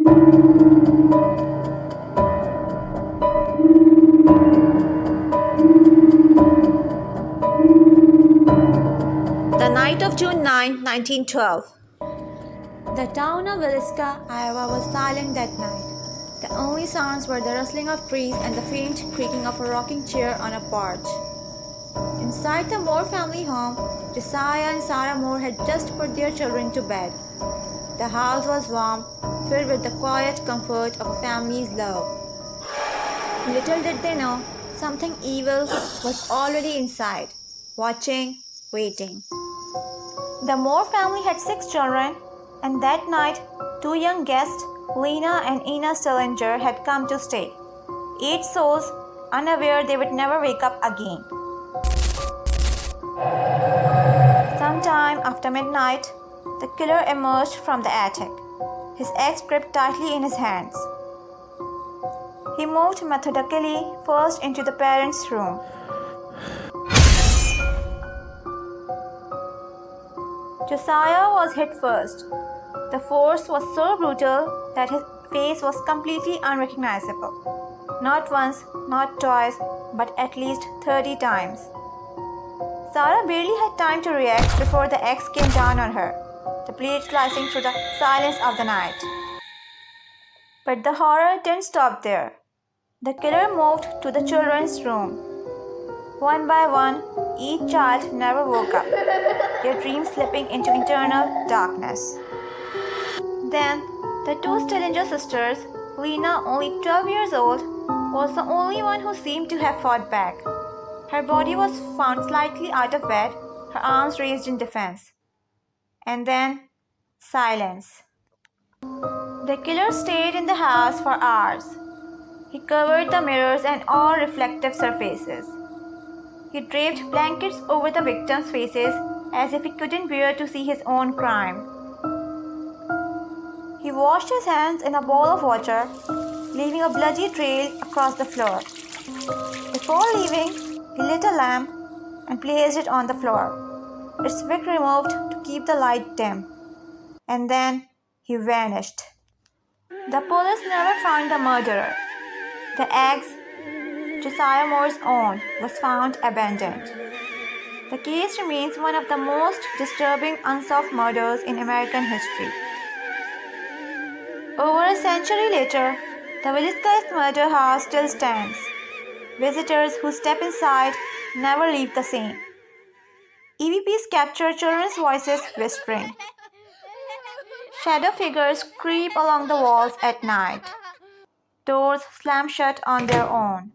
The night of June 9, 1912. The town of Villisca, Iowa was silent that night. The only sounds were the rustling of trees and the faint creaking of a rocking chair on a porch. Inside the Moore family home, Josiah and Sarah Moore had just put their children to bed. The house was warm, filled with the quiet comfort of a family's love. Little did they know, something evil was already inside, watching, waiting. The Moore family had 6 children, and that night, 2 young guests, Lena and Ina Stillinger, had come to stay. 8 souls, unaware they would never wake up again. Sometime after midnight, the killer emerged from the attic, his axe gripped tightly in his hands. He moved methodically first into the parents' room. Josiah was hit first. The force was so brutal that his face was completely unrecognizable. Not once, not twice, but at least 30 times. Sarah barely had time to react before the axe came down on her, the blade slicing through the silence of the night. But the horror didn't stop there. The killer moved to the children's room. One by one, each child never woke up, their dreams slipping into eternal darkness. Then, the 2 Stillinger sisters, Lena, only 12 years old, was the only one who seemed to have fought back. Her body was found slightly out of bed, her arms raised in defense. And then, silence. The killer stayed in the house for hours. He covered the mirrors and all reflective surfaces. He draped blankets over the victims' faces as if he couldn't bear to see his own crime. He washed his hands in a bowl of water, leaving a bloody trail across the floor. Before leaving, he lit a lamp and placed it on the floor, its wick removed to keep the light dim. And then he vanished. The police never found the murderer. The axe, Josiah Moore's own, was found abandoned. The case remains one of the most disturbing unsolved murders in American history. Over a century later, the Villisca murder house still stands. Visitors who step inside never leave the same. EVPs capture children's voices whispering. Shadow figures creep along the walls at night. Doors slam shut on their own.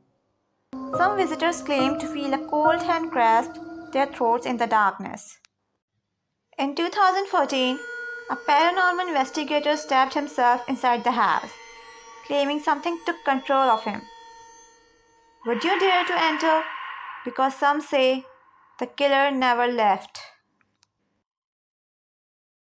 Some visitors claim to feel a cold hand grasp their throats in the darkness. In 2014, a paranormal investigator stabbed himself inside the house, claiming something took control of him. Would you dare to enter? Because some say the killer never left.